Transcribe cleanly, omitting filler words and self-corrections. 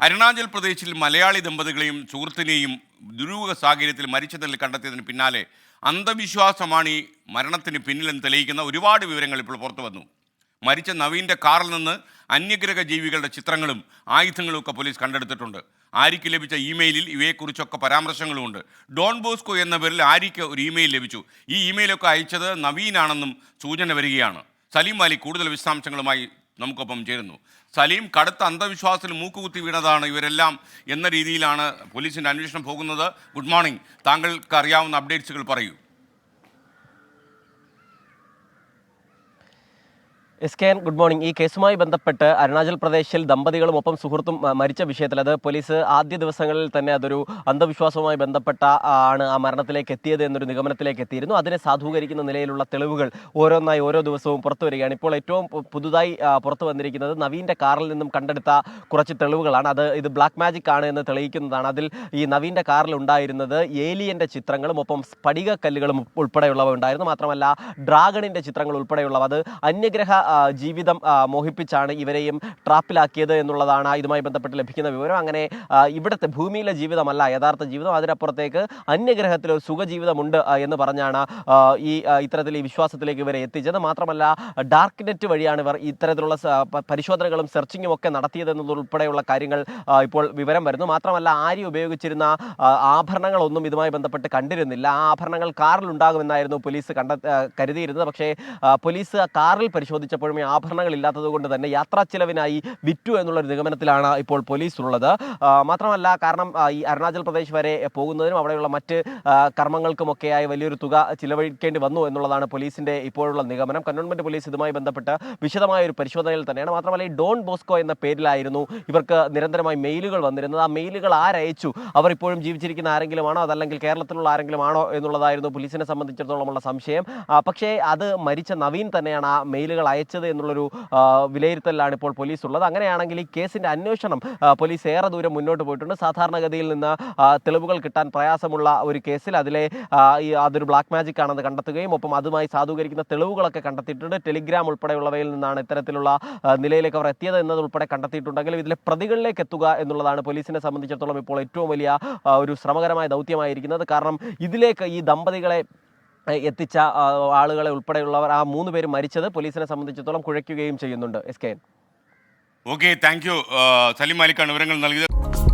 അരുണാചൽ പ്രദേശിൽ മലയാളി ദമ്പതികളെയും സുഹൃത്തിനെയും ദുരൂഹ സാഹചര്യത്തിൽ മരിച്ച നിലയിൽ കണ്ടെത്തിയതിന് പിന്നാലെ അന്ധവിശ്വാസമാണ് ഈ മരണത്തിന് പിന്നിലെന്ന് തെളിയിക്കുന്ന ഒരുപാട് വിവരങ്ങൾ ഇപ്പോൾ പുറത്തു വന്നു. മരിച്ച നവീൻ്റെ കാറിൽ നിന്ന് അന്യഗ്രഹ ജീവികളുടെ ചിത്രങ്ങളും ആയുധങ്ങളും ഒക്കെ പോലീസ് കണ്ടെടുത്തിട്ടുണ്ട്. ആര്യയ്ക്ക് ലഭിച്ച ഇമെയിലിൽ ഇവയെക്കുറിച്ചൊക്കെ പരാമർശങ്ങളുമുണ്ട്. ഡോൺ ബോസ്കോ എന്ന പേരിൽ ആര്യയ്ക്ക് ഒരു ഇമെയിൽ ലഭിച്ചു. ഈ ഇമെയിലൊക്കെ അയച്ചത് നവീനാണെന്നും സൂചന വരികയാണ്. സലീം അലി കൂടുതൽ വിശദാംശങ്ങളുമായി നമുക്കൊപ്പം ചേരുന്നു. സലീം, കടുത്ത അന്ധവിശ്വാസത്തിൽ മൂക്കുകുത്തി വീണതാണ് ഇവരെല്ലാം എന്ന രീതിയിലാണ് പോലീസിൻ്റെ അന്വേഷണം പോകുന്നത്. ഗുഡ് മോർണിംഗ്, താങ്കൾക്ക് അറിയാവുന്ന അപ്ഡേറ്റ്സുകൾ പറയൂ. Good morning. ഈ കേസുമായി ബന്ധപ്പെട്ട് അരുണാചൽ പ്രദേശിൽ ദമ്പതികളും ഒപ്പം സുഹൃത്തും മരിച്ച വിഷയത്തിൽ അത് പോലീസ് ആദ്യ ദിവസങ്ങളിൽ തന്നെ അതൊരു അന്ധവിശ്വാസവുമായി ബന്ധപ്പെട്ട ആണ് ആ മരണത്തിലേക്ക് എത്തിയത് എന്നൊരു നിഗമനത്തിലേക്ക് എത്തിയിരുന്നു. അതിനെ സാധൂകരിക്കുന്ന നിലയിലുള്ള തെളിവുകൾ ഓരോന്നായി ഓരോ ദിവസവും പുറത്തു വരികയാണ്. ഇപ്പോൾ ഏറ്റവും പുതുതായി പുറത്തു വന്നിരിക്കുന്നത് നവീൻ്റെ കാറിൽ നിന്നും കണ്ടെടുത്ത കുറച്ച് തെളിവുകളാണ്. ഇത് ബ്ലാക്ക് മാജിക് ആണ് എന്ന് തെളിയിക്കുന്നതാണ്. അതിൽ ഈ നവീൻ്റെ കാറിൽ ഉണ്ടായിരുന്നത് ഏലിയൻ്റെ ചിത്രങ്ങളും ഒപ്പം സ്ഫടികക്കല്ലുകളും ഉൾപ്പെടെയുള്ളവ ഉണ്ടായിരുന്നു. മാത്രമല്ല ഡ്രാഗണിൻ്റെ ചിത്രങ്ങൾ ഉൾപ്പെടെയുള്ളവ. അത് അന്യഗ്രഹ ജീവിതം മോഹിപ്പിച്ചാണ് ഇവരെയും ട്രാപ്പിലാക്കിയത് എന്നുള്ളതാണ് ഇതുമായി ബന്ധപ്പെട്ട് ലഭിക്കുന്ന വിവരം. അങ്ങനെ ഇവിടുത്തെ ഭൂമിയിലെ ജീവിതമല്ല യഥാർത്ഥ ജീവിതം, അതിനപ്പുറത്തേക്ക് അന്യഗ്രഹത്തിൽ ഒരു സുഖജീവിതമുണ്ട് എന്ന് പറഞ്ഞാണ് ഇത്തരത്തിൽ ഈ വിശ്വാസത്തിലേക്ക് ഇവരെ എത്തിച്ചത്. മാത്രമല്ല ഡാർക്ക് നെറ്റ് വഴിയാണ് ഇവർ ഇത്തരത്തിലുള്ള പരിശോധനകളും സെർച്ചിങ്ങും ഒക്കെ നടത്തിയതെന്നുൾപ്പെടെയുള്ള കാര്യങ്ങൾ ഇപ്പോൾ വിവരം വരുന്നു. മാത്രമല്ല ആര്യ ഉപയോഗിച്ചിരുന്ന ആഭരണങ്ങളൊന്നും ഇതുമായി ബന്ധപ്പെട്ട് കണ്ടിരുന്നില്ല. ആ ആഭരണങ്ങൾ കാറിൽ ഉണ്ടാകുമെന്നായിരുന്നു പോലീസ് കരുതിയിരുന്നത്. പക്ഷേ പോലീസ് കാറിൽ പരിശോധിച്ചപ്പോഴും ഈ ആഭരണങ്ങൾ ഇല്ലാത്തത് കൊണ്ട് തന്നെ യാത്രാ ചിലവിനായി വിറ്റു എന്നുള്ളൊരു നിഗമനത്തിലാണ് ഇപ്പോൾ പോലീസ് ഉള്ളത്. മാത്രമല്ല കാരണം ഈ അരുണാചൽ പ്രദേശ് വരെ പോകുന്നതിനും അവിടെയുള്ള മറ്റ് കർമ്മങ്ങൾക്കുമൊക്കെയായി വലിയൊരു തുക ചിലവഴിക്കേണ്ടി വന്നു എന്നുള്ളതാണ് പോലീസിൻ്റെ ഇപ്പോഴുള്ള നിഗമനം. കന്റോൺമെൻറ്റ് പോലീസ് ഇതുമായി ബന്ധപ്പെട്ട് വിശദമായ ഒരു പരിശോധനയിൽ തന്നെയാണ്. മാത്രമല്ല ഈ ഡോൺ ബോസ്കോ എന്ന പേരിലായിരുന്നു ഇവർക്ക് നിരന്തരമായി മെയിലുകൾ വന്നിരുന്നത്. ആ മെയിലുകൾ ആരയച്ചു, അവർ ഇപ്പോഴും ജീവിച്ചിരിക്കുന്ന ആരെങ്കിലും ആണോ അതല്ലെങ്കിൽ കേരളത്തിലുള്ള ആരെങ്കിലും ആണോ എന്നുള്ളതായിരുന്നു പോലീസിനെ സംബന്ധിച്ചിടത്തോളമുള്ള സംശയം. പക്ഷേ അത് മരിച്ച നവീൻ തന്നെയാണ് ആ മെയിലുകൾ അയച്ചത് എന്നുള്ളൊരു വിലയിരുത്തലാണ് ഇപ്പോൾ പോലീസ് ഉള്ളത്. അങ്ങനെയാണെങ്കിൽ ഈ കേസിൻ്റെ അന്വേഷണം പോലീസ് ഏറെ ദൂരം മുന്നോട്ട് പോയിട്ടുണ്ട്. സാധാരണഗതിയിൽ നിന്ന് തെളിവുകൾ കിട്ടാൻ പ്രയാസമുള്ള ഒരു കേസിൽ അതൊരു ബ്ലാക്ക് മാജിക് ആണെന്ന് കണ്ടെത്തുകയും ഒപ്പം അതുമായി സാധൂകരിക്കുന്ന തെളിവുകളൊക്കെ കണ്ടെത്തിയിട്ടുണ്ട്. ടെലിഗ്രാം ഉൾപ്പെടെയുള്ളവയിൽ നിന്നാണ് ഇത്തരത്തിലുള്ള നിലയിലേക്ക് അവർ എത്തിയത് എന്നതുൾപ്പെടെ കണ്ടെത്തിയിട്ടുണ്ടെങ്കിലും ഇതിലെ പ്രതികളിലേക്ക് എത്തുക എന്നുള്ളതാണ് പോലീസിനെ സംബന്ധിച്ചിടത്തോളം ഇപ്പോൾ ഏറ്റവും വലിയ ഒരു ശ്രമകരമായ ദൗത്യമായിരിക്കുന്നത്. കാരണം ഇതിലേക്ക് ഈ ദമ്പതികളെ എത്തിച്ച ആളുകളെ ഉൾപ്പെടെയുള്ളവർ ആ 3 പേര് മരിച്ചത് പോലീസിനെ സംബന്ധിച്ചിടത്തോളം കുഴയ്ക്കുകയും ചെയ്യുന്നുണ്ട്. ഓക്കെ, താങ്ക് യു സലീം അലിക്കാണ് വിവരങ്ങൾ നൽകിയത്.